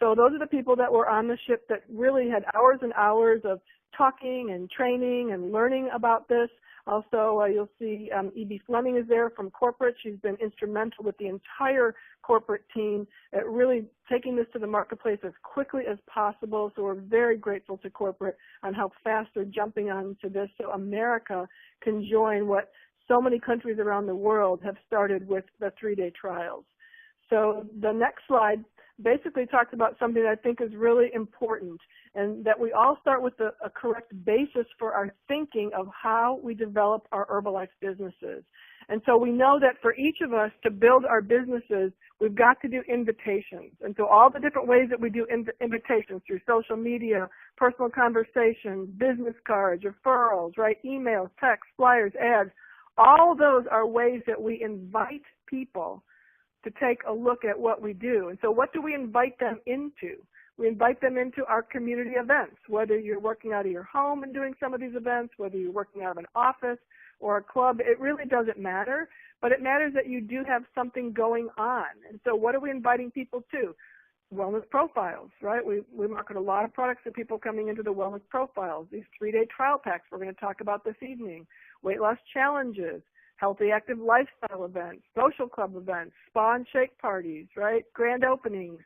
So those are the people that were on the ship that really had hours and hours of talking and training and learning about this. Also, you'll see E.B. Fleming is there from corporate. She's been instrumental with the entire corporate team at really taking this to the marketplace as quickly as possible. So we're very grateful to corporate on how fast they're jumping onto this so America can join what so many countries around the world have started with the 3-day trials. So the next slide basically talks about something that I think is really important, and that we all start with a correct basis for our thinking of how we develop our Herbalife businesses. And so we know that for each of us to build our businesses, we've got to do invitations. And so all the different ways that we do invitations through social media, personal conversations, business cards, referrals, right, emails, texts, flyers, ads, all of those are ways that we invite people to take a look at what we do. And so what do we invite them into? We invite them into our community events, whether you're working out of your home and doing some of these events, whether you're working out of an office or a club, it really doesn't matter, but it matters that you do have something going on. And so what are we inviting people to? Wellness profiles, right? We market a lot of products to people coming into the wellness profiles, these 3-day trial packs we're going to talk about this evening, weight loss challenges, healthy, active lifestyle events, social club events, spa and shake parties, right? Grand openings,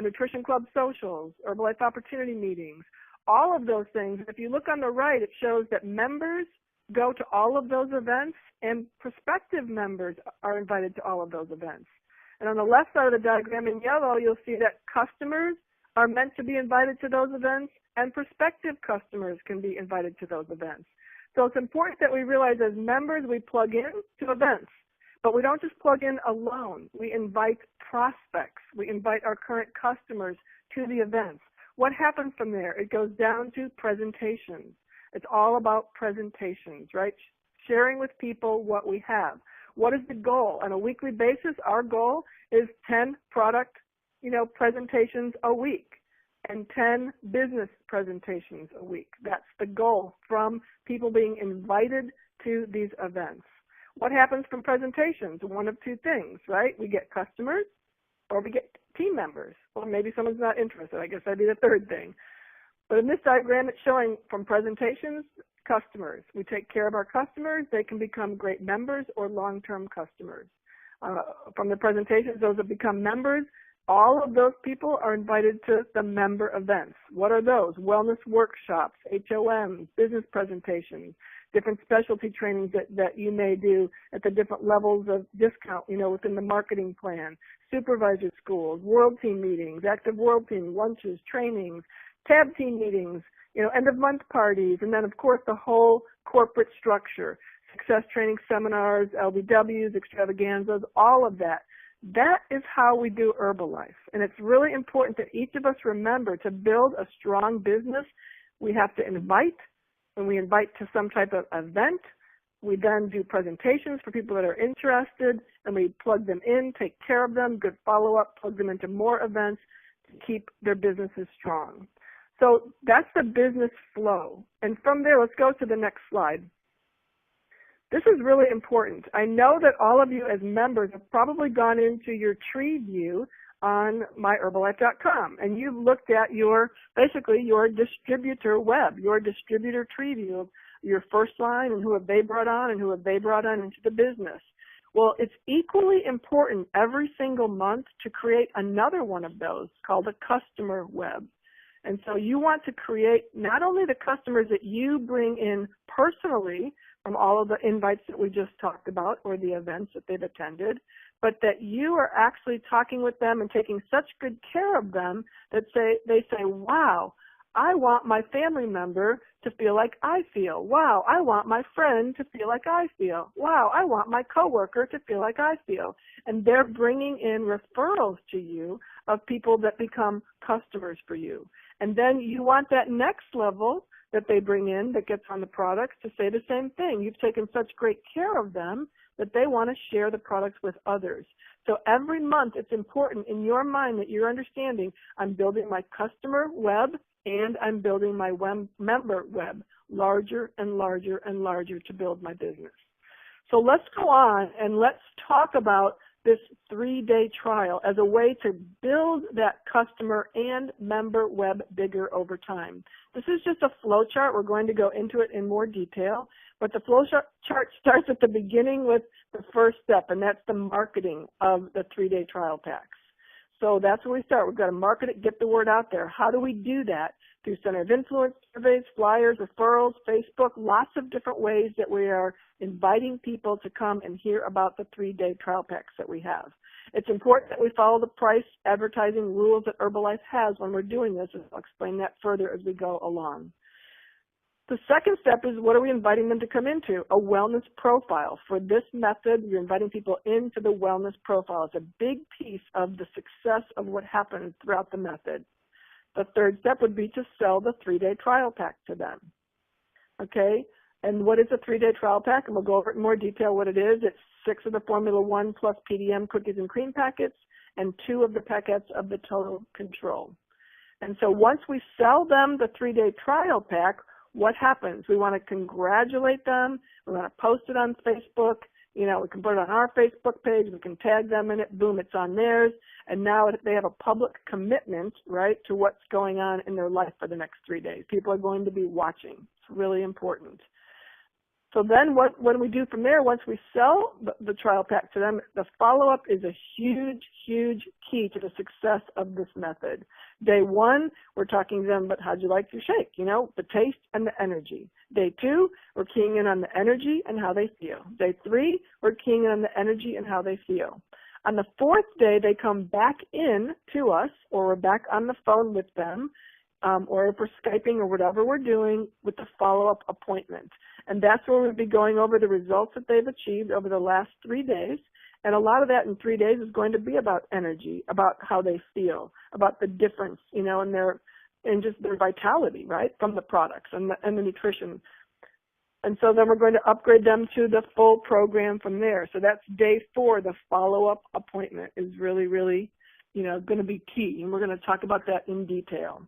nutrition club socials, Herbalife opportunity meetings, all of those things. If you look on the right, it shows that members go to all of those events and prospective members are invited to all of those events. And on the left side of the diagram in yellow, you'll see that customers are meant to be invited to those events and prospective customers can be invited to those events. So it's important that we realize as members we plug in to events, but we don't just plug in alone. We invite prospects. We invite our current customers to the events. What happens from there? It goes down to presentations. It's all about presentations, right? Sharing with people what we have. What is the goal? On a weekly basis, our goal is 10 product, presentations a week and 10 business presentations a week. That's the goal from people being invited to these events. What happens from presentations? One of two things, right? We get customers or we get team members, or maybe someone's not interested. I guess that'd be the third thing. But in this diagram, it's showing from presentations, customers. We take care of our customers. They can become great members or long-term customers. From the presentations, those that become members, all of those people are invited to the member events. What are those? Wellness workshops, HOMs, business presentations, different specialty trainings that you may do at the different levels of discount, within the marketing plan, supervisor schools, world team meetings, active world team, lunches, trainings, tab team meetings, end of month parties, and then of course the whole corporate structure, success training seminars, LBWs, extravaganzas, all of that. That is how we do Herbalife. And it's really important that each of us remember to build a strong business. We have to invite, and we invite to some type of event. We then do presentations for people that are interested, and we plug them in, take care of them, good follow-up, plug them into more events to keep their businesses strong. So that's the business flow. And from there, let's go to the next slide. This is really important. I know that all of you as members have probably gone into your tree view on myherbalife.com, and you've looked at basically your distributor web, your distributor tree view of your first line and who have they brought on and who have they brought on into the business. Well, it's equally important every single month to create another one of those called a customer web. And so you want to create not only the customers that you bring in personally from all of the invites that we just talked about or the events that they've attended, but that you are actually talking with them and taking such good care of them that they say, wow, I want my family member to feel like I feel. Wow, I want my friend to feel like I feel. Wow, I want my coworker to feel like I feel. And they're bringing in referrals to you of people that become customers for you. And then you want that next level that they bring in that gets on the products to say the same thing. You've taken such great care of them that they want to share the products with others. So every month it's important in your mind that you're understanding I'm building my customer web and I'm building my member web larger and larger and larger to build my business. So let's go on and let's talk about this 3-day trial as a way to build that customer and member web bigger over time. This is just a flow chart. We're going to go into it in more detail, but the flow chart starts at the beginning with the first step, and that's the marketing of the 3-day trial packs. So that's where we start. We've got to market it, get the word out there. How do we do that? Through center of influence surveys, flyers, referrals, Facebook, lots of different ways that we are inviting people to come and hear about the 3-day trial packs that we have. It's important that we follow the price advertising rules that Herbalife has when we're doing this, and I'll explain that further as we go along. The second step is, what are we inviting them to come into? A wellness profile. For this method, you're inviting people into the wellness profile. It's a big piece of the success of what happens throughout the method. The third step would be to sell the 3-day trial pack to them. Okay? And what is a 3-day trial pack? And we'll go over it in more detail what it is. It's 6 of the Formula 1 plus PDM cookies and cream packets and 2 of the packets of the Total Control. And so once we sell them the 3-day trial pack, what happens? We want to congratulate them. We want to post it on Facebook. You know, we can put it on our Facebook page. We can tag them in it. Boom, it's on theirs. And now they have a public commitment, right, to what's going on in their life for the next 3 days. People are going to be watching. It's really important. So then what do we do from there? Once we sell the trial pack to them, the follow-up is a huge, huge key to the success of this method. Day 1, we're talking to them about how'd you like your shake, you know, the taste and the energy. Day 2, we're keying in on the energy and how they feel. Day 3, we're keying in on the energy and how they feel. On the 4th day, they come back in to us, or we're back on the phone with them, or if we're Skyping or whatever we're doing with the follow-up appointment. And that's where we'll be going over the results that they've achieved over the last 3 days. And a lot of that in 3 days is going to be about energy, about how they feel, about the difference, you know, in just their vitality, right, from the products and the nutrition. And so then we're going to upgrade them to the full program from there. So that's day 4. The follow-up appointment is really, really, you know, going to be key. And we're going to talk about that in detail.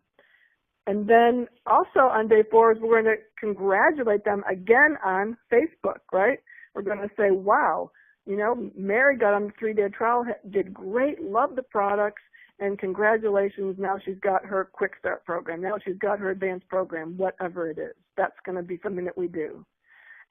And then also on day 4 is we're going to congratulate them again on Facebook, right? We're going to say, wow, you know, Mary got on the 3-day trial, did great, loved the products, and congratulations, now she's got her Quick Start program. Now she's got her advanced program, whatever it is. That's going to be something that we do.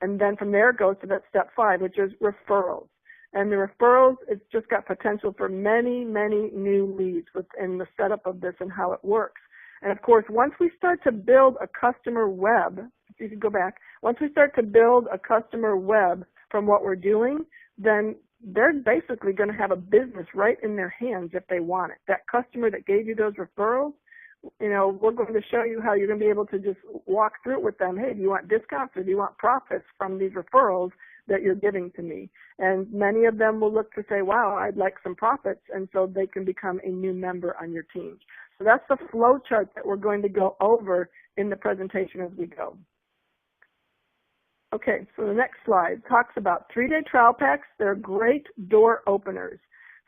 And then from there it goes to that step 5, which is referrals. And the referrals, it's just got potential for many, many new leads within the setup of this and how it works. And of course, once we start to build a customer web, if you could go back, once we start to build a customer web from what we're doing, then they're basically going to have a business right in their hands if they want it. That customer that gave you those referrals, you know, we're going to show you how you're going to be able to just walk through it with them. Hey, do you want discounts or do you want profits from these referrals that you're giving to me? And many of them will look to say, wow, I'd like some profits, and so they can become a new member on your team. So that's the flow chart that we're going to go over in the presentation as we go. Okay, so the next slide talks about 3-day trial packs. They're great door openers.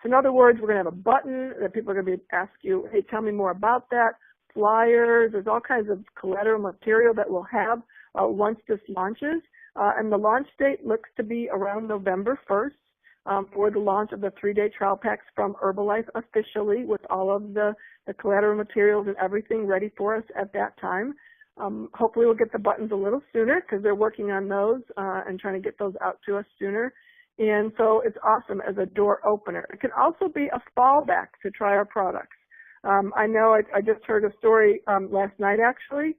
So in other words, we're going to have a button that people are going to be ask you, hey, tell me more about that. Flyers, there's all kinds of collateral material that we'll have once this launches. And the launch date looks to be around November 1st for the launch of the 3-day trial packs from Herbalife officially, with all of the collateral materials and everything ready for us at that time. Hopefully we'll get the buttons a little sooner because they're working on those and trying to get those out to us sooner. And so it's awesome as a door opener. It can also be a fallback to try our products. I know I just heard a story last night actually.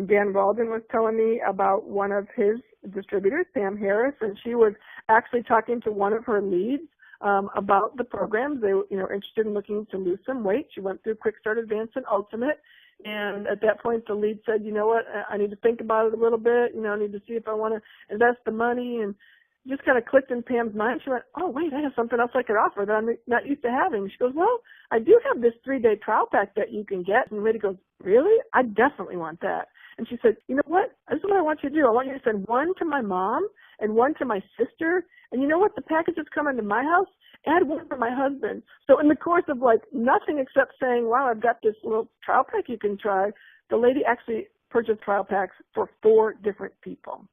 Dan Walden was telling me about one of his distributors, Pam Harris, and she was actually talking to one of her leads about the programs. They were, interested in looking to lose some weight. She went through Quick Start, Advanced, and Ultimate. And at that point, the lead said, you know what, I need to think about it a little bit. I need to see if I want to invest the money. And just kind of clicked in Pam's mind. She went, oh, wait, I have something else I could offer that I'm not used to having. She goes, well, I do have this 3-day trial pack that you can get. And the lady goes, really? I definitely want that. And she said, you know what? This is what I want you to do. I want you to send one to my mom and one to my sister. And you know what? The packages come into my house. Add one for my husband. So in the course of nothing except saying, wow, I've got this little trial pack you can try, the lady actually purchased trial packs for 4 different people.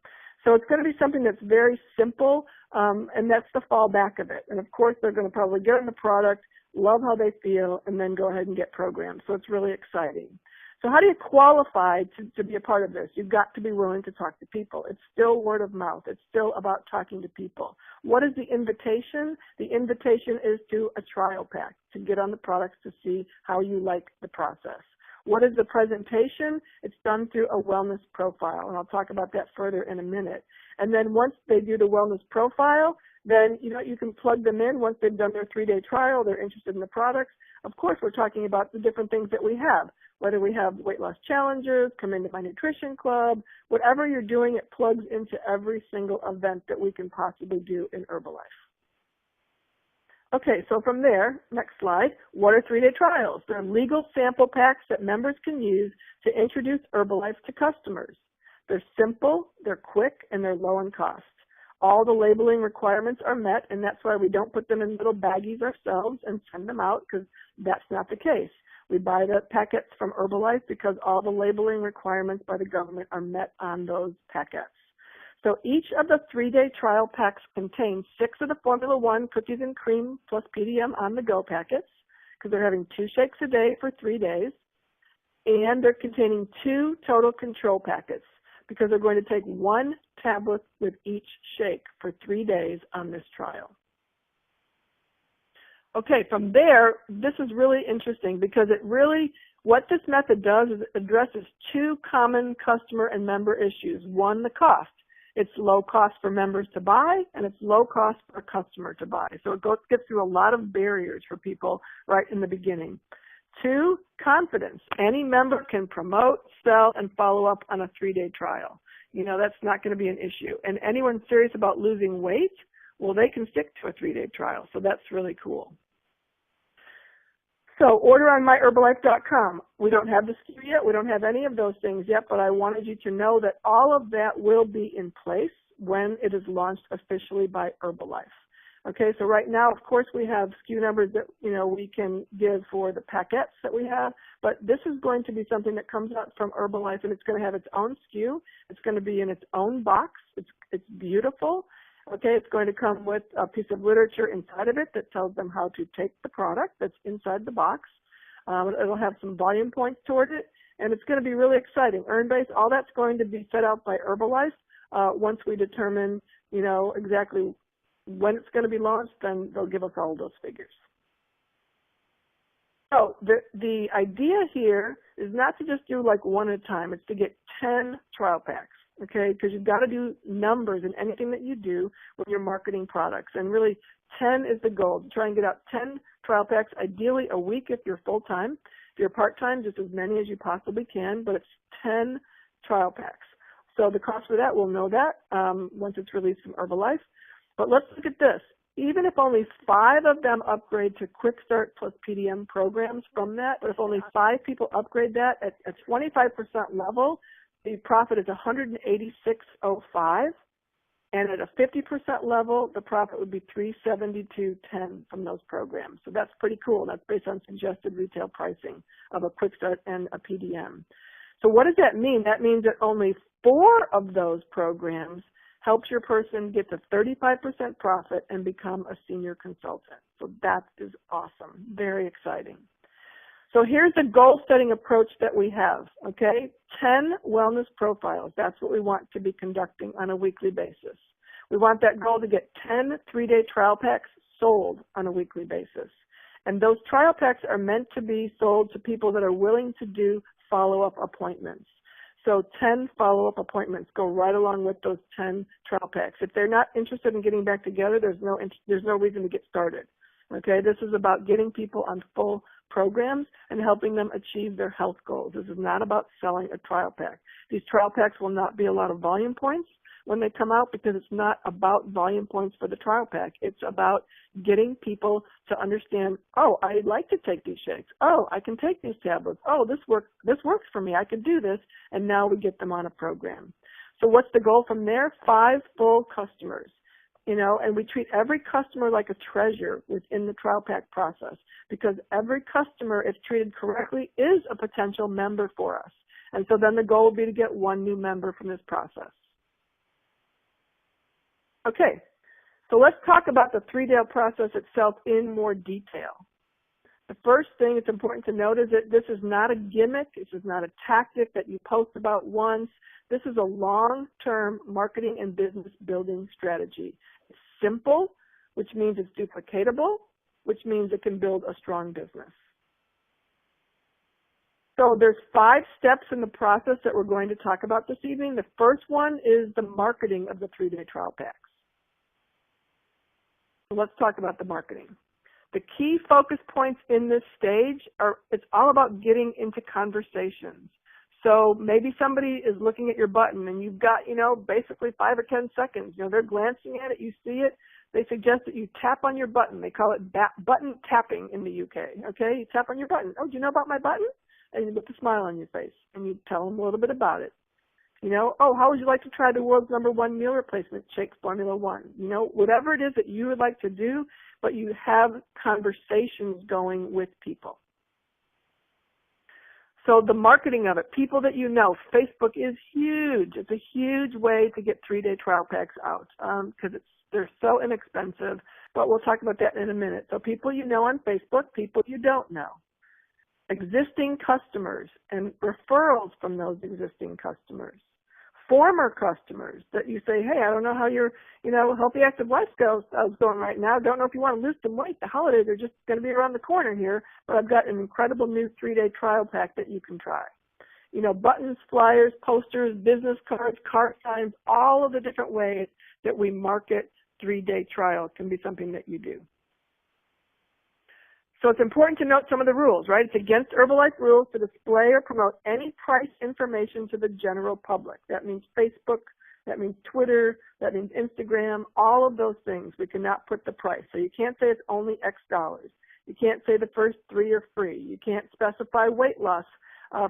So it's going to be something that's very simple, and that's the fallback of it. And of course, they're going to probably get on the product, love how they feel, and then go ahead and get programmed. So it's really exciting. So how do you qualify to be a part of this? You've got to be willing to talk to people. It's still word of mouth. It's still about talking to people. What is the invitation? The invitation is to a trial pack, to get on the products to see how you like the process. What is the presentation? It's done through a wellness profile, and I'll talk about that further in a minute. And then once they do the wellness profile, then you can plug them in. Once they've done their 3-day trial, they're interested in the products. Of course, we're talking about the different things that we have, whether we have weight loss challenges, come into my nutrition club, whatever you're doing, it plugs into every single event that we can possibly do in Herbalife. Okay, so from there, next slide, what are 3-day trials? They're legal sample packs that members can use to introduce Herbalife to customers. They're simple, they're quick, and they're low in cost. All the labeling requirements are met, and that's why we don't put them in little baggies ourselves and send them out, because that's not the case. We buy the packets from Herbalife because all the labeling requirements by the government are met on those packets. So each of the 3-day trial packs contains 6 of the Formula 1 cookies and cream plus PDM on the go packets, because they're having 2 shakes a day for 3 days, and they're containing 2 total control packets, because they're going to take 1 tablet with each shake for 3 days on this trial. Okay, from there, this is really interesting because what this method does is it addresses 2 common customer and member issues. One, the cost. It's low cost for members to buy, and it's low cost for a customer to buy. So it gets through a lot of barriers for people right in the beginning. 2, confidence. Any member can promote, sell, and follow up on a 3-day trial. That's not going to be an issue. And anyone serious about losing weight, well, they can stick to a 3-day trial. So that's really cool. So order on myherbalife.com. We don't have the SKU yet. We don't have any of those things yet, but I wanted you to know that all of that will be in place when it is launched officially by Herbalife. Okay, so right now, of course, we have SKU numbers that, we can give for the packets that we have, but this is going to be something that comes out from Herbalife, and it's going to have its own SKU. It's going to be in its own box. It's beautiful. Okay, it's going to come with a piece of literature inside of it that tells them how to take the product that's inside the box. It'll have some volume points toward it, and it's going to be really exciting. Earn-based, all that's going to be set out by Herbalife. Once we determine, exactly when it's going to be launched, then they'll give us all those figures. So the idea here is not to just do like 1 at a time. It's to get 10 trial packs. Okay, because you've got to do numbers in anything that you do when you're marketing products. And really, 10 is the goal. To try and get out 10 trial packs, ideally a week if you're full-time. If you're part-time, just as many as you possibly can, but it's 10 trial packs. So the cost for that, we'll know that once it's released from Herbalife. But let's look at this. Even if only 5 of them upgrade to Quick Start plus PDM programs from that, but if only 5 people upgrade that at a 25% level, the profit is $186.05, and at a 50% level, the profit would be $372.10 from those programs. So that's pretty cool. That's based on suggested retail pricing of a Quick Start and a PDM. So what does that mean? That means that only 4 of those programs helps your person get to 35% profit and become a senior consultant. So that is awesome. Very exciting. So here's the goal-setting approach that we have, okay? 10 wellness profiles. That's what we want to be conducting on a weekly basis. We want that goal to get 10 3-day trial packs sold on a weekly basis. And those trial packs are meant to be sold to people that are willing to do follow-up appointments. So 10 follow-up appointments go right along with those 10 trial packs. If they're not interested in getting back together, there's no reason to get started. Okay, this is about getting people on full programs and helping them achieve their health goals. This is not about selling a trial pack. These trial packs will not be a lot of volume points when they come out, because it's not about volume points for the trial pack. It's about getting people to understand, oh, I'd like to take these shakes. Oh, I can take these tablets. Oh, this works for me. I can do this. And now we get them on a program. So what's the goal from there? 5 full customers. And we treat every customer like a treasure within the trial pack process, because every customer, if treated correctly, is a potential member for us. And so then the goal will be to get 1 new member from this process. Okay, so let's talk about the 3-day process itself in more detail. The first thing it's important to note is that this is not a gimmick. This is not a tactic that you post about once. This is a long-term marketing and business building strategy. It's simple, which means it's duplicatable, which means it can build a strong business. So there's 5 steps in the process that we're going to talk about this evening. The first one is the marketing of the 3-day trial packs. So let's talk about the marketing. The key focus points in this stage are, it's all about getting into conversations. So maybe somebody is looking at your button and you've got, basically 5 or 10 seconds. They're glancing at it, you see it. They suggest that you tap on your button. They call it button tapping in the UK. Okay, you tap on your button. Oh, do you know about my button? And you put a smile on your face and you tell them a little bit about it. Oh, how would you like to try the world's #1 meal replacement shake, Formula 1? Whatever it is that you would like to do, but you have conversations going with people. So the marketing of it, people that Facebook is huge. It's a huge way to get 3-day trial packs out because they're so inexpensive, but we'll talk about that in a minute. So people on Facebook, people you don't know. Existing customers and referrals from those existing customers. Former customers that you say, hey, I don't know how your, healthy active lifestyle is going right now. Don't know if you want to lose some weight. The holidays are just going to be around the corner here, but I've got an incredible new 3-day trial pack that you can try. Buttons, flyers, posters, business cards, car signs, all of the different ways that we market 3-day trial can be something that you do. So it's important to note some of the rules, right? It's against Herbalife rules to display or promote any price information to the general public. That means Facebook, that means Twitter, that means Instagram, all of those things. We cannot put the price. So you can't say it's only X dollars. You can't say the first 3 are free. You can't specify weight loss.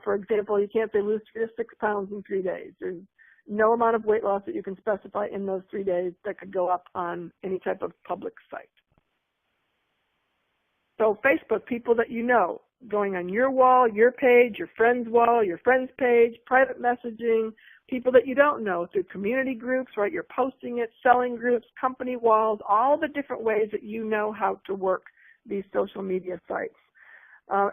For example, you can't say lose 3 to 6 pounds in 3 days. There's no amount of weight loss that you can specify in those 3 days that could go up on any type of public site. So Facebook, people that going on your wall, your page, your friend's wall, your friend's page, private messaging, people that you don't know through community groups, right? You're posting it, selling groups, company walls, all the different ways that you know how to work these social media sites.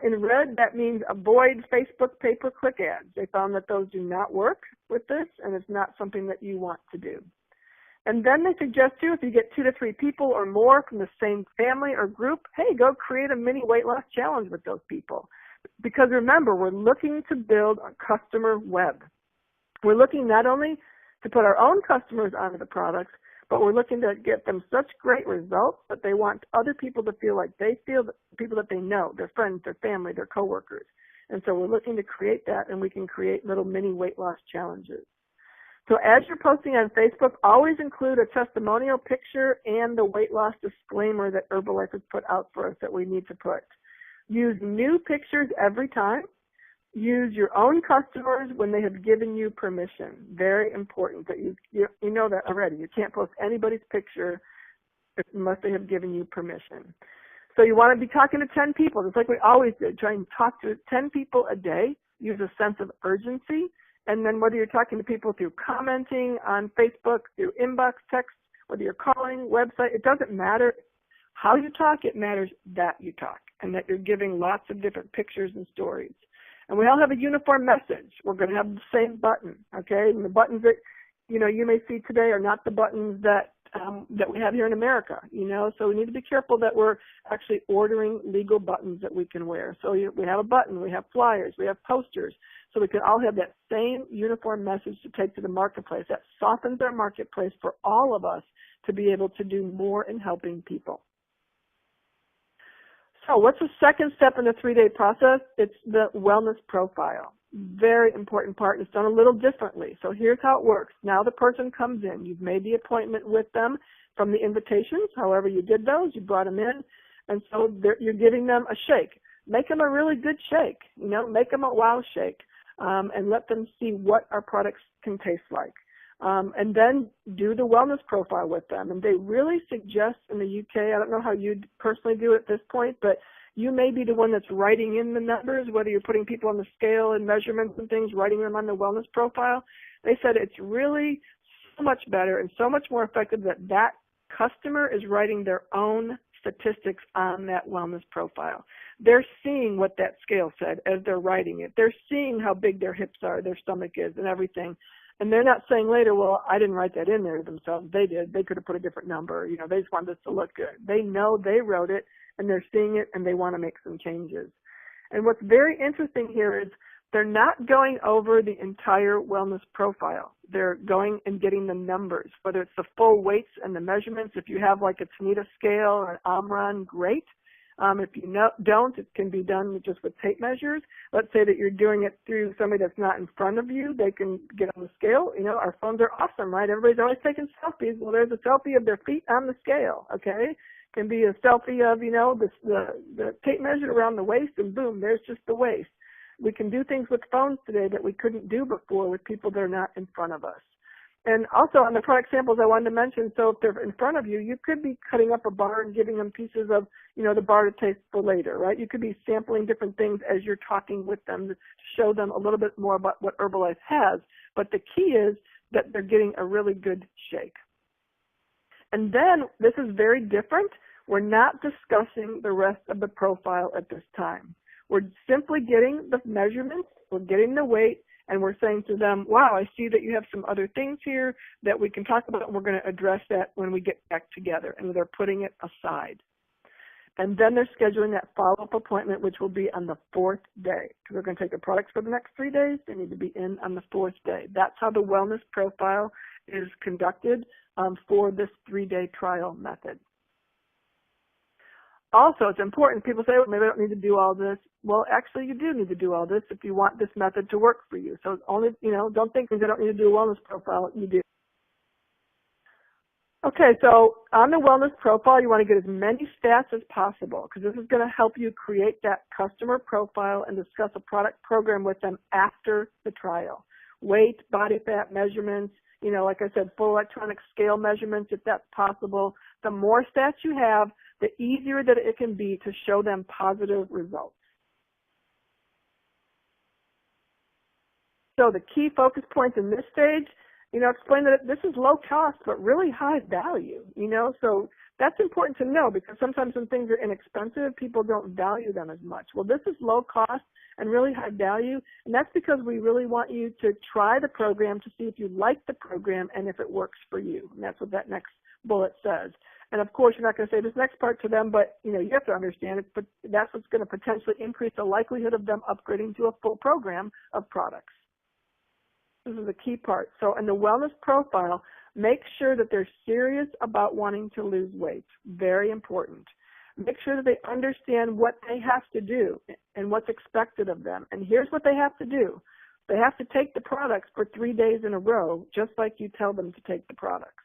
In red, that means avoid Facebook pay-per-click ads. They found that those do not work with this, and it's not something that you want to do. And then they suggest too, if you get 2 to 3 people or more from the same family or group, hey, go create a mini weight loss challenge with those people. Because remember, we're looking to build a customer web. We're looking not only to put our own customers onto the products, but we're looking to get them such great results that they want other people to feel like they feel, people that they know, their friends, their family, their coworkers. And so we're looking to create that, and we can create little mini weight loss challenges. So as you're posting on Facebook, always include a testimonial picture and the weight loss disclaimer that Herbalife has put out for us that we need to put. Use new pictures every time. Use your own customers when they have given you permission. Very important that you know that already. You can't post anybody's picture unless they have given you permission. So you want to be talking to 10 people, just like we always did. Try and talk to 10 people a day. Use a sense of urgency. And then whether you're talking to people through commenting on Facebook, through inbox text, whether you're calling, website, it doesn't matter how you talk. It matters that you talk and that you're giving lots of different pictures and stories. And we all have a uniform message. We're going to have the same button, okay? And the buttons that, you may see today are not the buttons that we have here in America, so we need to be careful that we're actually ordering legal buttons that we can wear. So we have a button, we have flyers, we have posters, so we can all have that same uniform message to take to the marketplace. That softens our marketplace for all of us to be able to do more in helping people. So what's the second step in the 3-day process? It's the wellness profile. Very important part. It's done a little differently. So here's how it works. Now the person comes in. You've made the appointment with them from the invitations. However you did those, you brought them in. And so you're giving them a shake. Make them a really good shake. Make them a wow shake. And let them see what our products can taste like. And then do the wellness profile with them. And they really suggest in the UK, I don't know how you personally do it at this point, but you may be the one that's writing in the numbers, whether you're putting people on the scale and measurements and things, writing them on the wellness profile. They said it's really much better and so much more effective that that customer is writing their own statistics on that wellness profile. They're seeing what that scale said as they're writing it. They're seeing how big their hips are, their stomach is, and everything. And they're not saying later, well, I didn't write that in there themselves. They did. They could have put a different number. You know, they just wanted this to look good. They know they wrote it, and they're seeing it, and they want to make some changes. And what's very interesting here is they're not going over the entire wellness profile. They're going and getting the numbers, whether it's the full weights and the measurements. If you have like a Tanita scale or an Omron, great. If you don't, it can be done just with tape measures. Let's say that you're doing it through somebody that's not in front of you. They can get on the scale. You know, our phones are awesome, right? Everybody's always taking selfies. Well, there's a selfie of their feet on the scale, okay? Can be a selfie of, you know, the tape measure around the waist, and boom, there's just the waist. We can do things with phones today that we couldn't do before with people that are not in front of us. And also on the product samples I wanted to mention, so if they're in front of you, you could be cutting up a bar and giving them pieces of, you know, the bar to taste for later, right? You could be sampling different things as you're talking with them to show them a little bit more about what Herbalife has. But the key is that they're getting a really good shake. And then this is very different. We're not discussing the rest of the profile at this time. We're simply getting the measurements, we're getting the weight, and we're saying to them, wow, I see that you have some other things here that we can talk about, and we're going to address that when we get back together, and they're putting it aside. And then they're scheduling that follow-up appointment, which will be on the 4th day. Because they're going to take the products for the next 3 days. They need to be in on the 4th day. That's how the wellness profile is conducted for this 3-day trial method. Also, it's important. People say, well, maybe I don't need to do all this. Well, actually, you do need to do all this if you want this method to work for you. So only, you know, don't think that I don't need to do a wellness profile. You do. Okay, so on the wellness profile, you want to get as many stats as possible because this is going to help you create that customer profile and discuss a product program with them after the trial. Weight, body fat measurements, you know, like I said, full electronic scale measurements if that's possible. The more stats you have, the easier that it can be to show them positive results. So the key focus points in this stage, you know, explain that this is low cost but really high value, you know, so that's important to know because sometimes when things are inexpensive, people don't value them as much. Well, this is low cost and really high value, and that's because we really want you to try the program to see if you like the program and if it works for you, and that's what that next bullet says. And of course, you're not going to say this next part to them, but you know, you have to understand it, but that's what's going to potentially increase the likelihood of them upgrading to a full program of products. This is the key part. So in the wellness profile, make sure that they're serious about wanting to lose weight. Very important. Make sure that they understand what they have to do and what's expected of them. And here's what they have to do. They have to take the products for 3 days in a row, just like you tell them to take the products.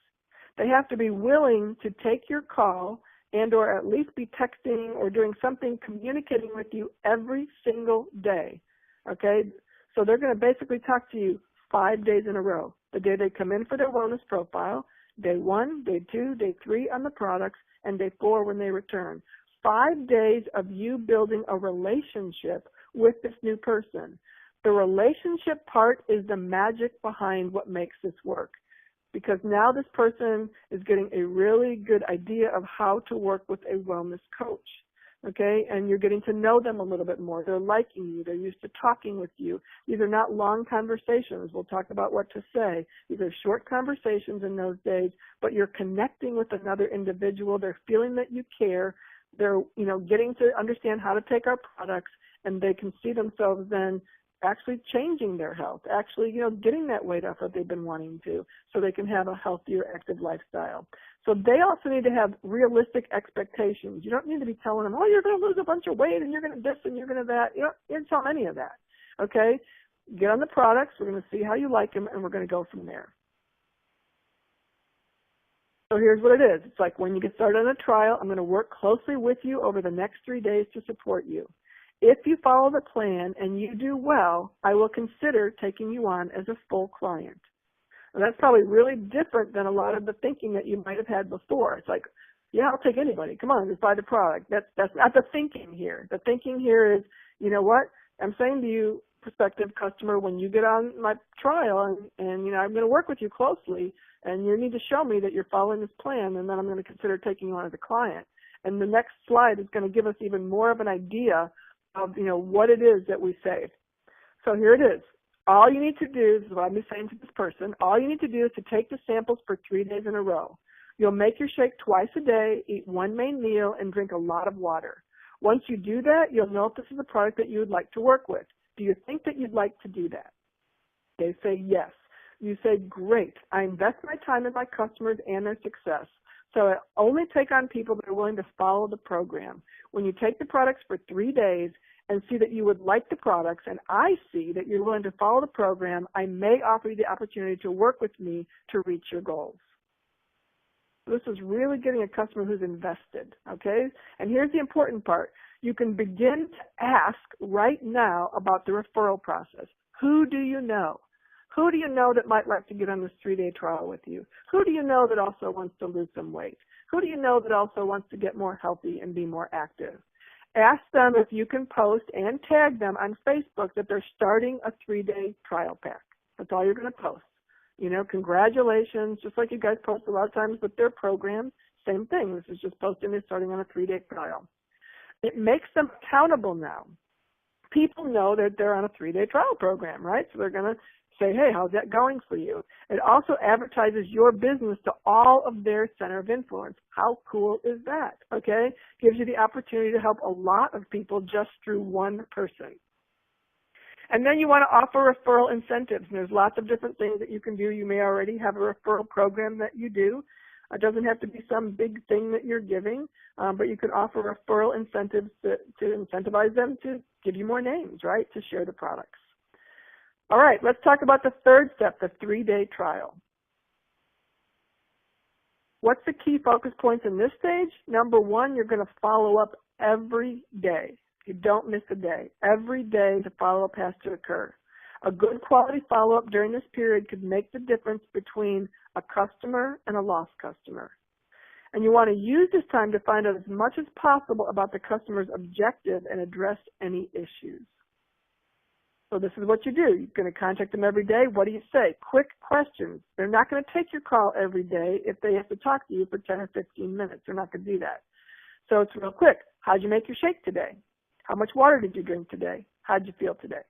They have to be willing to take your call and or at least be texting or doing something communicating with you every single day. Okay? So they're going to basically talk to you 5 days in a row. The day they come in for their wellness profile, day 1, day 2, day 3 on the products, and day 4 when they return. 5 days of you building a relationship with this new person. The relationship part is the magic behind what makes this work. Because now this person is getting a really good idea of how to work with a wellness coach. Okay, and you're getting to know them a little bit more. They're liking you. They're used to talking with you. These are not long conversations. We'll talk about what to say. These are short conversations in those days, but you're connecting with another individual. They're feeling that you care. They're, you know, getting to understand how to take our products, and they can see themselves then actually changing their health, actually, you know, getting that weight off that they've been wanting to so they can have a healthier, active lifestyle. So they also need to have realistic expectations. You don't need to be telling them, oh, you're going to lose a bunch of weight and you're going to this and you're going to that. You don't tell them any of that, okay? Get on the products. We're going to see how you like them, and we're going to go from there. So here's what it is. It's like when you get started on a trial, I'm going to work closely with you over the next 3 days to support you. If you follow the plan and you do well, I will consider taking you on as a full client. And that's probably really different than a lot of the thinking that you might have had before. It's like, yeah, I'll take anybody. Come on, just buy the product. That's not the thinking here. The thinking here is, you know what? I'm saying to you, prospective customer, when you get on my trial and I'm going to work with you closely, and you need to show me that you're following this plan, and then I'm going to consider taking you on as a client. And the next slide is going to give us even more of an idea of, what it is that we save. So here it is. All you need to do, this is what I'm saying to this person, all you need to do is to take the samples for 3 days in a row. You'll make your shake twice a day, eat one main meal, and drink a lot of water. Once you do that, you'll know if this is a product that you would like to work with. Do you think that you'd like to do that? They say yes. You say, great. I invest my time in my customers and their success. So I only take on people that are willing to follow the program. When you take the products for 3 days and see that you would like the products, and I see that you're willing to follow the program, I may offer you the opportunity to work with me to reach your goals. This is really getting a customer who's invested, okay? And here's the important part. You can begin to ask right now about the referral process. Who do you know? Who do you know that might like to get on this 3-day trial with you? Who do you know that also wants to lose some weight? Who do you know that also wants to get more healthy and be more active? Ask them if you can post and tag them on Facebook that they're starting a 3-day trial pack. That's all you're going to post. Congratulations, just like you guys post a lot of times with their program, same thing. This is just posting they're starting on a 3-day trial. It makes them accountable now. People know that they're on a 3-day trial program, right? So they're going to say, hey, how's that going for you? It also advertises your business to all of their center of influence. How cool is that, okay? Gives you the opportunity to help a lot of people just through one person. And then you want to offer referral incentives. And there's lots of different things that you can do. You may already have a referral program that you do. It doesn't have to be some big thing that you're giving, but you can offer referral incentives to incentivize them to give you more names, right, to share the products. All right, let's talk about the third step, the 3-day trial. What's the key focus points in this stage? Number one, you're going to follow up every day. You don't miss a day. Every day the follow-up has to occur. A good quality follow-up during this period could make the difference between a customer and a lost customer. And you want to use this time to find out as much as possible about the customer's objective and address any issues. So this is what you do. You're going to contact them every day. What do you say? Quick questions. They're not going to take your call every day if they have to talk to you for 10 or 15 minutes. They're not going to do that. So it's real quick. How'd you make your shake today? How much water did you drink today? How'd you feel today?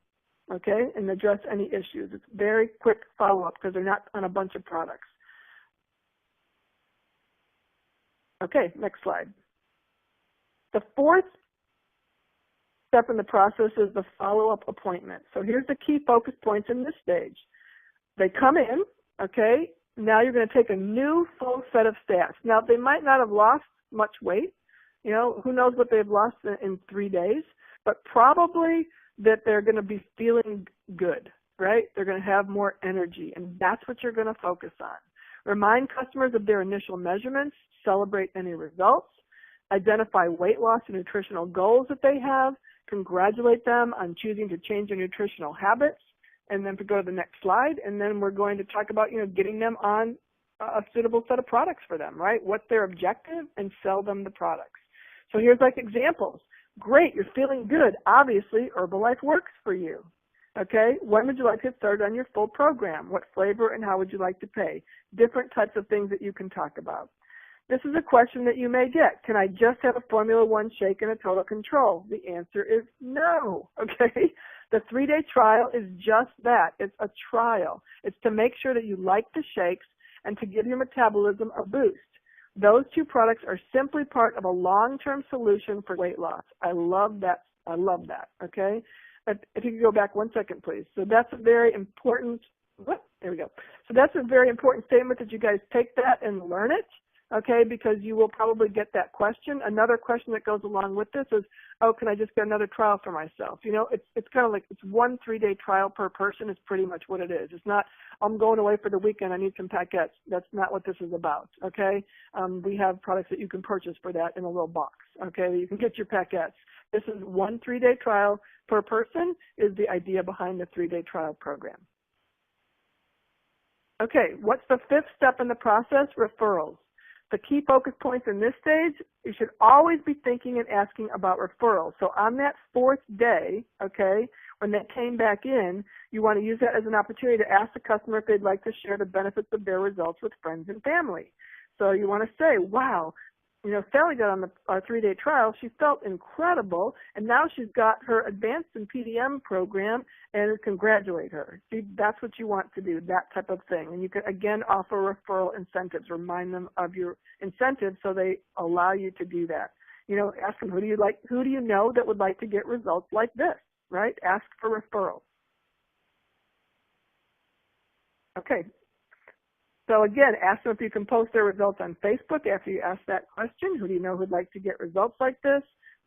Okay, and address any issues. It's very quick follow-up because they're not on a bunch of products. Okay, next slide. The fourth step in the process is the follow-up appointment. So here's the key focus points in this stage. They come in, okay, now you're going to take a new full set of stats. Now, they might not have lost much weight. Who knows what they've lost in 3 days, but probably that they're going to be feeling good, right? They're going to have more energy, and that's what you're going to focus on. Remind customers of their initial measurements, celebrate any results, identify weight loss and nutritional goals that they have, congratulate them on choosing to change their nutritional habits, and then to go to the next slide, and then we're going to talk about, getting them on a suitable set of products for them, right? What's their objective, and sell them the products. So here's like examples. Great, you're feeling good. Obviously, Herbalife works for you. Okay, when would you like to get started on your full program? What flavor and how would you like to pay? Different types of things that you can talk about. This is a question that you may get. Can I just have a Formula 1 shake and a total control? The answer is no, okay? The 3-day trial is just that. It's a trial. It's to make sure that you like the shakes and to give your metabolism a boost. Those two products are simply part of a long-term solution for weight loss. I love that. Okay? If you could go back 1 second, please. So that's a very important, there we go. So that's a very important statement that you guys take that and learn it, okay, because you will probably get that question. Another question that goes along with this is, oh, can I just get another trial for myself? It's kind of like it's 1 3-day trial per person is pretty much what it is. It's not, I'm going away for the weekend, I need some paquettes. That's not what this is about, okay? We have products that you can purchase for that in a little box, okay? You can get your paquettes. This is 1 3-day trial per person is the idea behind the 3-day trial program. Okay, what's the 5th step in the process? Referrals. The key focus points in this stage, you should always be thinking and asking about referrals. So on that 4th day, okay, When they came back in, you want to use that as an opportunity to ask the customer if they'd like to share the benefits of their results with friends and family. So you want to say, wow, Sally got on our 3-day trial. She felt incredible, and now she's got her advanced in PDM program, and congratulate her. See, that's what you want to do, that type of thing. And you can, again, offer referral incentives. Remind them of your incentives so they allow you to do that. Ask them, who do you know that would like to get results like this, right? Ask for referrals. Okay. So again, ask them if you can post their results on Facebook after you ask that question. Who do you know who'd like to get results like this?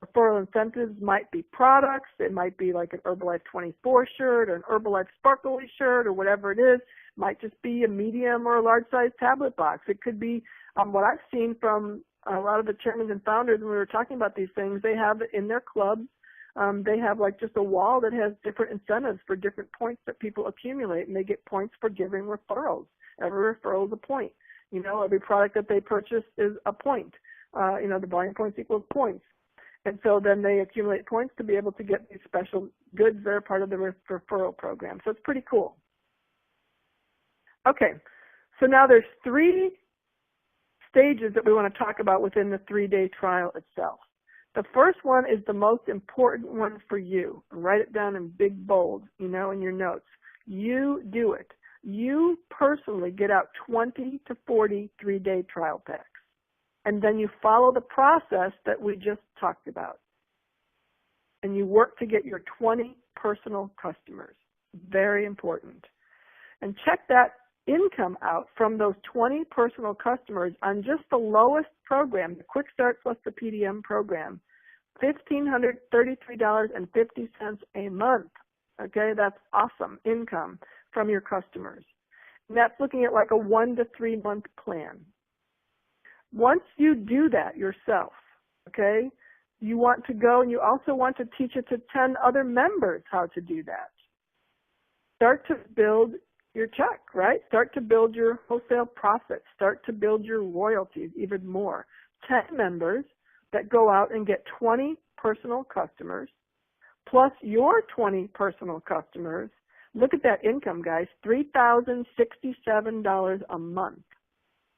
Referral incentives might be products. It might be like an Herbalife 24 shirt or an Herbalife Sparkly shirt or whatever it is. It might just be a medium or a large size tablet box. It could be what I've seen from a lot of the chairmen and founders when we were talking about these things. They have in their clubs, they have like just a wall that has different incentives for different points that people accumulate, and they get points for giving referrals. Every referral is a point. Every product that they purchase is a point. The volume points equals points. And so then they accumulate points to be able to get these special goods that are part of the referral program. So it's pretty cool. Okay, so now there's 3 stages that we want to talk about within the 3-day trial itself. The first one is the most important one for you. Write it down in big bold, in your notes. You do it. You personally get out 20 to 40 3-day trial packs. And then you follow the process that we just talked about. And you work to get your 20 personal customers. Very important. And check that income out from those 20 personal customers on just the lowest program, the Quick Start plus the PDM program, $1,533.50 a month. Okay, that's awesome income from your customers. And that's looking at like a 1 to 3 month plan. Once you do that yourself, okay, you want to go and you also want to teach it to 10 other members how to do that. Start to build your check, right? Start to build your wholesale profits. Start to build your royalties even more. 10 members that go out and get 20 personal customers plus your 20 personal customers. Look at that income, guys, $3,067 a month.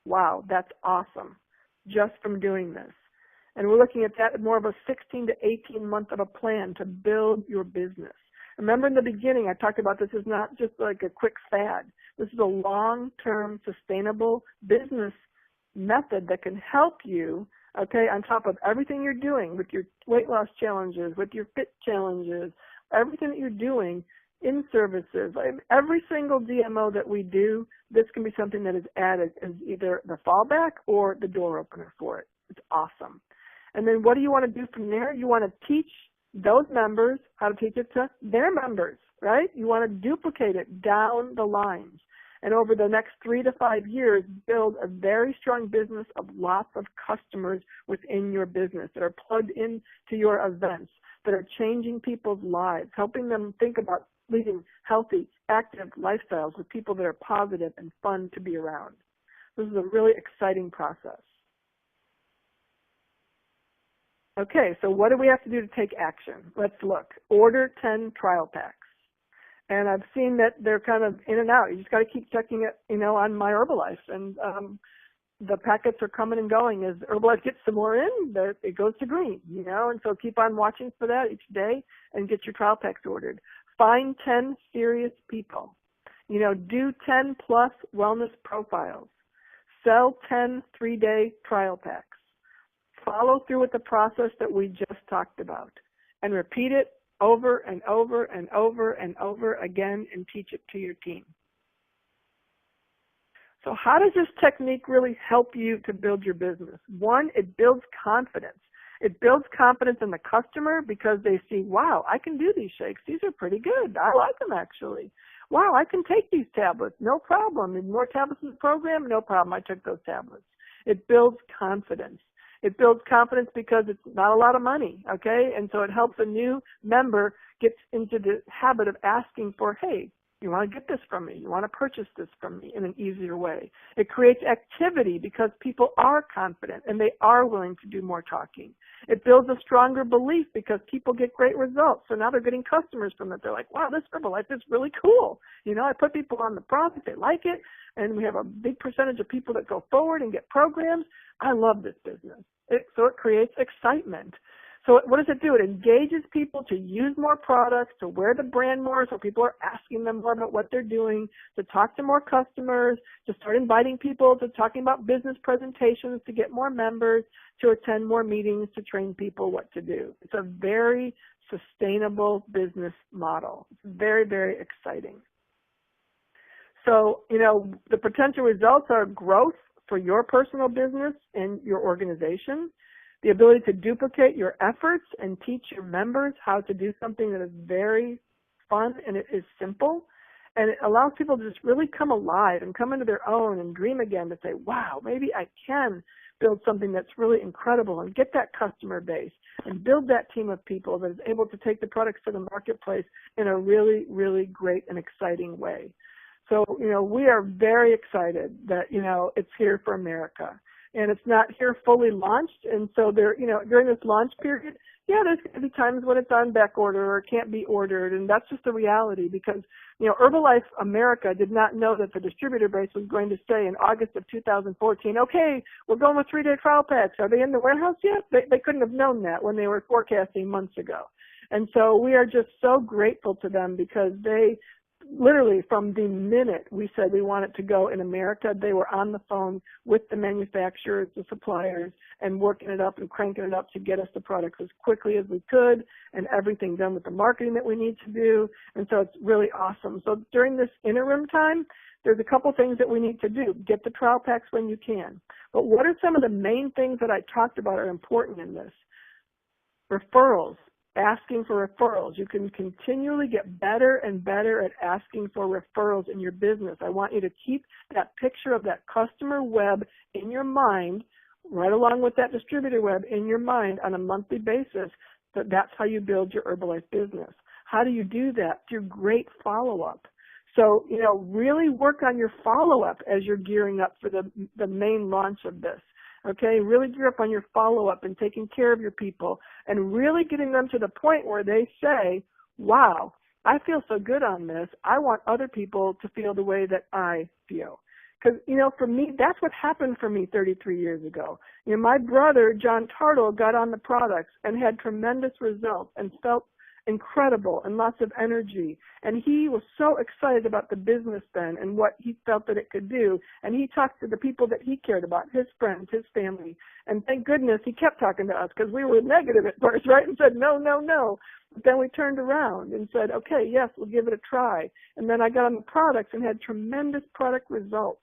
Wow, that's awesome, just from doing this. And we're looking at that more of a 16 to 18 month of a plan to build your business. Remember in the beginning, I talked about this is not just like a quick fad. This is a long-term, sustainable business method that can help you, okay, on top of everything you're doing with your weight loss challenges, with your fit challenges, everything that you're doing in services. Every single DMO that we do, this can be something that is added as either the fallback or the door opener for it. It's awesome. And then what do you want to do from there? You want to teach those members how to teach it to their members, right? You want to duplicate it down the lines. And over the next 3 to 5 years, build a very strong business of lots of customers within your business that are plugged into your events, that are changing people's lives, helping them think about leading healthy, active lifestyles with people that are positive and fun to be around. This is a really exciting process. Okay, so what do we have to do to take action? Let's look. Order 10 trial packs. And I've seen that they're kind of in and out. You just got to keep checking it, on My Herbalife. And the packets are coming and going. As Herbalife gets some more in, it goes to green, And so keep on watching for that each day and get your trial packs ordered. Find 10 serious people. Do 10 plus wellness profiles. Sell 10 3-day trial packs. Follow through with the process that we just talked about. And repeat it over and over and over and over again and teach it to your team. So how does this technique really help you to build your business? One, it builds confidence. It builds confidence in the customer because they see, wow, I can do these shakes. These are pretty good. I like them actually. Wow, I can take these tablets. No problem. Need more tablets in the program? No problem. I took those tablets. It builds confidence. It builds confidence because it's not a lot of money, okay? And so it helps a new member get into the habit of asking for, hey, You want to get this from me. You want to purchase this from me in an easier way. It creates activity because people are confident and they are willing to do more talking. It builds a stronger belief because people get great results. So now they're getting customers from it. They're like, wow, this Herbalife is really cool. You know, I put people on the product, they like it, and we have a big percentage of people that go forward and get programs. I love this business. So it creates excitement. So what does it do? It engages people to use more products, to wear the brand more, so people are asking them more about what they're doing, to talk to more customers, to start inviting people, to talking about business presentations, to get more members, to attend more meetings, to train people what to do. It's a very sustainable business model. It's very, very exciting. So, you know, the potential results are growth for your personal business and your organization, the ability to duplicate your efforts and teach your members how to do something that is very fun and it is simple. And it allows people to just really come alive and come into their own and dream again, to say, wow, maybe I can build something that's really incredible and get that customer base and build that team of people that is able to take the products to the marketplace in a really, really great and exciting way. So, you know, we are very excited that, you know, it's here for America. And it's not here fully launched. And so there, you know, during this launch period, yeah, there's going to be times when it's on back order or can't be ordered. And that's just the reality because, you know, Herbalife America did not know that the distributor base was going to say in August of 2014, okay, we're going with 3-day trial packs. Are they in the warehouse yet? They couldn't have known that when they were forecasting months ago. And so we are just so grateful to them because they literally from the minute we said we want it to go in America, they were on the phone with the manufacturers, the suppliers, and working it up and cranking it up to get us the products as quickly as we could and everything done with the marketing that we need to do. And so it's really awesome. So during this interim time, there's a couple things that we need to do. Get the trial packs when you can. But what are some of the main things that I talked about are important in this? Referrals. Asking for referrals. You can continually get better and better at asking for referrals in your business. I want you to keep that picture of that customer web in your mind, right along with that distributor web in your mind on a monthly basis. That's how you build your Herbalife business. How do you do that? Through great follow-up. So, you know, really work on your follow-up as you're gearing up for the main launch of this. Okay, really gear up on your follow-up and taking care of your people and really getting them to the point where they say, wow, I feel so good on this. I want other people to feel the way that I feel. Because, you know, for me, that's what happened for me 33 years ago. You know, my brother, John Tartle, got on the products and had tremendous results and felt incredible and lots of energy. And he was so excited about the business then and what he felt that it could do. And he talked to the people that he cared about, his friends, his family. And thank goodness he kept talking to us because we were negative at first, right? And said, no, no, no. But then we turned around and said, okay, yes, we'll give it a try. And then I got on the products and had tremendous product results.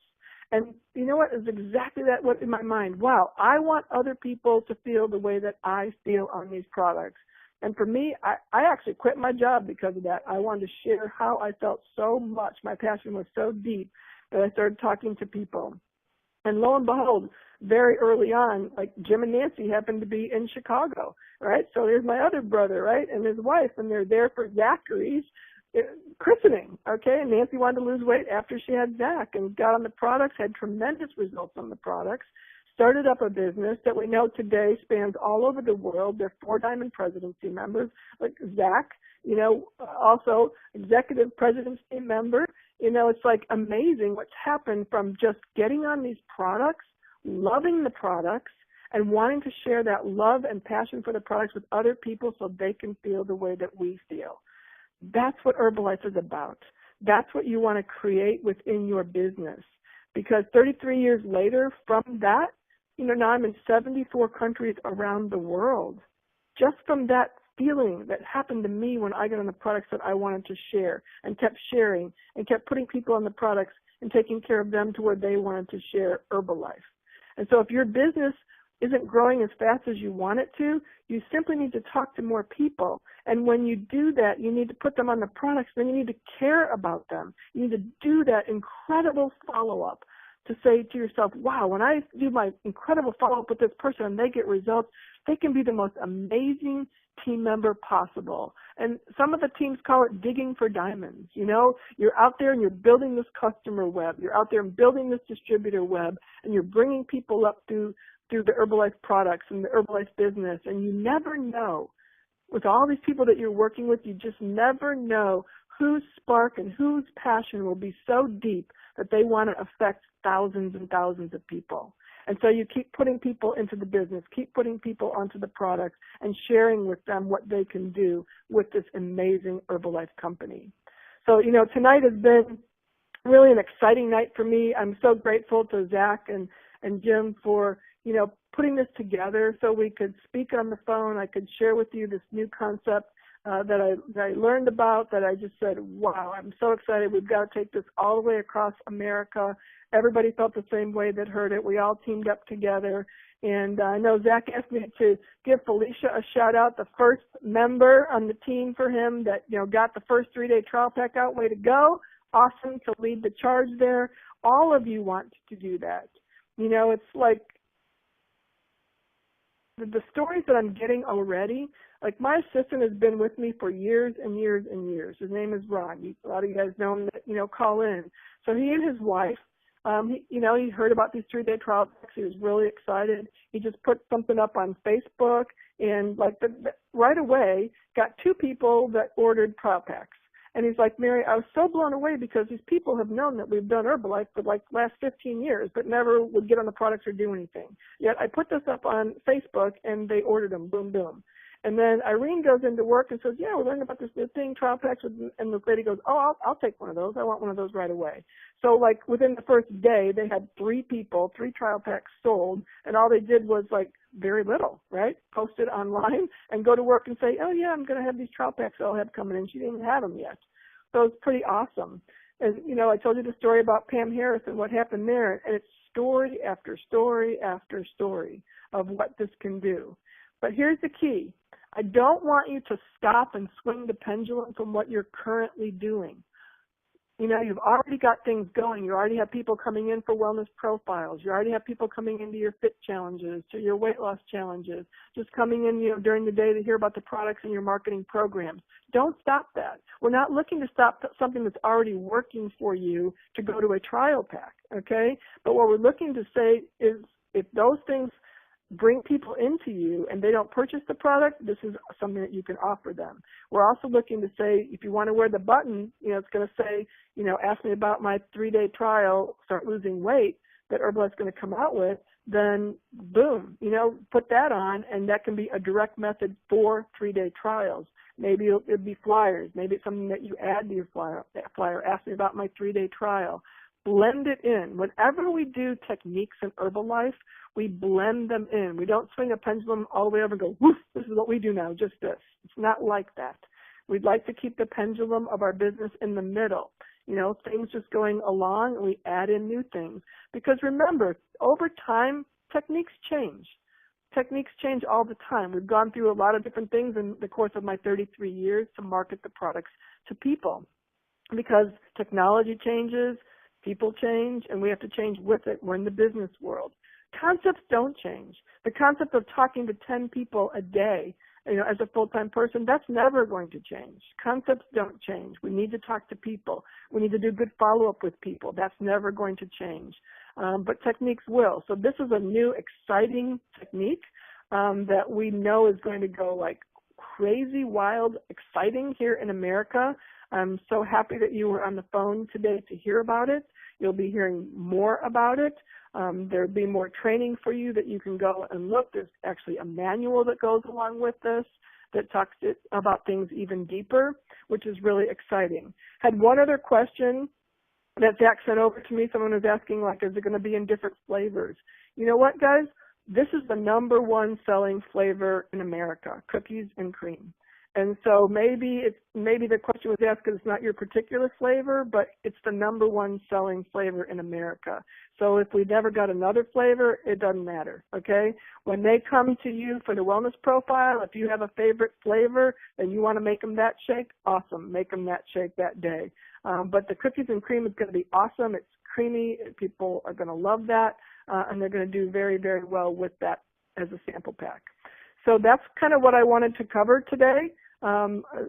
And you know what? It's exactly that what in my mind. Wow, I want other people to feel the way that I feel on these products. And for me, I actually quit my job because of that. I wanted to share how I felt so much. My passion was so deep that I started talking to people. And lo and behold, very early on, like Jim and Nancy happened to be in Chicago, right? So there's my other brother, right, and his wife, and they're there for Zachary's christening, okay? And Nancy wanted to lose weight after she had Zach and got on the products, had tremendous results on the products, started up a business that we know today spans all over the world. They're 4 Diamond Presidency members, like Zach, you know, also executive presidency member. You know, it's like amazing what's happened from just getting on these products, loving the products, and wanting to share that love and passion for the products with other people so they can feel the way that we feel. That's what Herbalife is about. That's what you want to create within your business. Because 33 years later from that, you know, now I'm in 74 countries around the world. Just from that feeling that happened to me when I got on the products that I wanted to share and kept sharing and kept putting people on the products and taking care of them to where they wanted to share Herbalife. And so if your business isn't growing as fast as you want it to, you simply need to talk to more people. And when you do that, you need to put them on the products. Then you need to care about them. You need to do that incredible follow-up to say to yourself, wow, when I do my incredible follow-up with this person and they get results, they can be the most amazing team member possible. And some of the teams call it digging for diamonds. You know, you're out there and you're building this customer web. You're out there and building this distributor web, and you're bringing people up through the Herbalife products and the Herbalife business. And you never know, with all these people that you're working with, you just never know whose spark and whose passion will be so deep that they want to affect thousands and thousands of people. And so you keep putting people into the business, keep putting people onto the products, and sharing with them what they can do with this amazing Herbalife company. So, you know, tonight has been really an exciting night for me. I'm so grateful to Zach and Jim for, you know, putting this together so we could speak on the phone. I could share with you this new concept that I learned about, that I just said, wow, I'm so excited. We've got to take this all the way across America. Everybody felt the same way that heard it. We all teamed up together. And I know Zach asked me to give Felicia a shout out, the first member on the team for him that, you know, got the first 3-day trial pack out. Way to go. Awesome to lead the charge there. All of you want to do that. You know, it's like the stories that I'm getting already. Like, my assistant has been with me for years and years and years. His name is Ron. A lot of you guys know him that, you know, call in. So he and his wife, he heard about these 3-day trial packs. He was really excited. He just put something up on Facebook, and like right away got 2 people that ordered trial packs. And he's like, Mary, I was so blown away because these people have known that we've done Herbalife for like the last 15 years, but never would get on the products or do anything. Yet I put this up on Facebook and they ordered them, boom, boom. And then Irene goes into work and says, yeah, we're learning about this new thing, trial packs. And the lady goes, oh, I'll take one of those. I want one of those right away. So like within the first day, they had 3 people, 3 trial packs sold. And all they did was like very little, right? Post it online and go to work and say, oh yeah, I'm going to have these trial packs I'll have coming in. She didn't even have them yet. So it's pretty awesome. And, you know, I told you the story about Pam Harris and what happened there. And it's story after story after story of what this can do. But here's the key. I don't want you to stop and swing the pendulum from what you're currently doing. You know, you've already got things going. You already have people coming in for wellness profiles. You already have people coming into your fit challenges, to your weight loss challenges, just coming in, you know, during the day to hear about the products in your marketing programs. Don't stop that. We're not looking to stop something that's already working for you to go to a trial pack, okay? But what we're looking to say is if those things bring people into you and they don't purchase the product, this is something that you can offer them. We're also looking to say, if you want to wear the button, you know, it's going to say, you know, ask me about my 3-day trial, start losing weight that Herbalife's going to come out with, then boom, you know, put that on, and that can be a direct method for 3-day trials. Maybe it'll be flyers. Maybe it's something that you add to your flyer. Ask me about my 3-day trial. Blend it in. Whenever we do techniques in Herbalife, we blend them in. We don't swing a pendulum all the way over and go, woof, this is what we do now, just this. It's not like that. We'd like to keep the pendulum of our business in the middle. You know, things just going along, and we add in new things. Because remember, over time, techniques change. Techniques change all the time. We've gone through a lot of different things in the course of my 33 years to market the products to people. Because technology changes, people change, and we have to change with it. We're in the business world. Concepts don't change. The concept of talking to 10 people a day, you know, as a full-time person, that's never going to change. Concepts don't change. We need to talk to people. We need to do good follow-up with people. That's never going to change. But techniques will. So this is a new, exciting technique that we know is going to go like crazy, wild, exciting here in America. I'm so happy that you were on the phone today to hear about it. You'll be hearing more about it. There'll be more training for you that you can go and look. There's actually a manual that goes along with this that talks about things even deeper, which is really exciting. Had one other question that Zach sent over to me. Someone was asking, like, is it going to be in different flavors? You know what, guys? This is the #1 selling flavor in America, cookies and cream. And so maybe the question was asked because it's not your particular flavor, but it's the #1 selling flavor in America. So if we never got another flavor, it doesn't matter, okay? When they come to you for the wellness profile, if you have a favorite flavor and you want to make them that shake, awesome. Make them that shake that day. But the cookies and cream is going to be awesome. It's creamy. People are going to love that, and they're going to do very, very well with that as a sample pack. So that's kind of what I wanted to cover today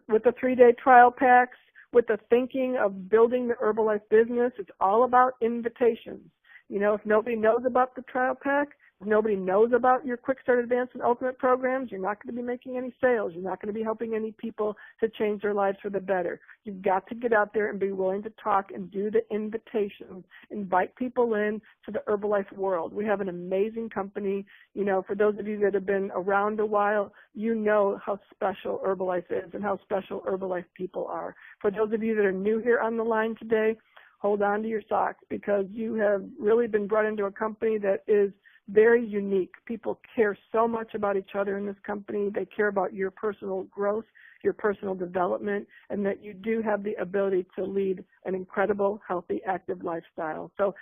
with the 3-day trial packs, with the thinking of building the Herbalife business. It's all about invitations. You know, if nobody knows about the trial pack, if nobody knows about your Quick Start Advanced and Ultimate programs, you're not going to be making any sales. You're not going to be helping any people to change their lives for the better. You've got to get out there and be willing to talk and do the invitations. Invite people in to the Herbalife world. We have an amazing company. You know, for those of you that have been around a while, you know how special Herbalife is and how special Herbalife people are. For those of you that are new here on the line today, hold on to your socks, because you have really been brought into a company that is very unique. People care so much about each other in this company. They care about your personal growth, your personal development, and that you do have the ability to lead an incredible, healthy, active lifestyle. So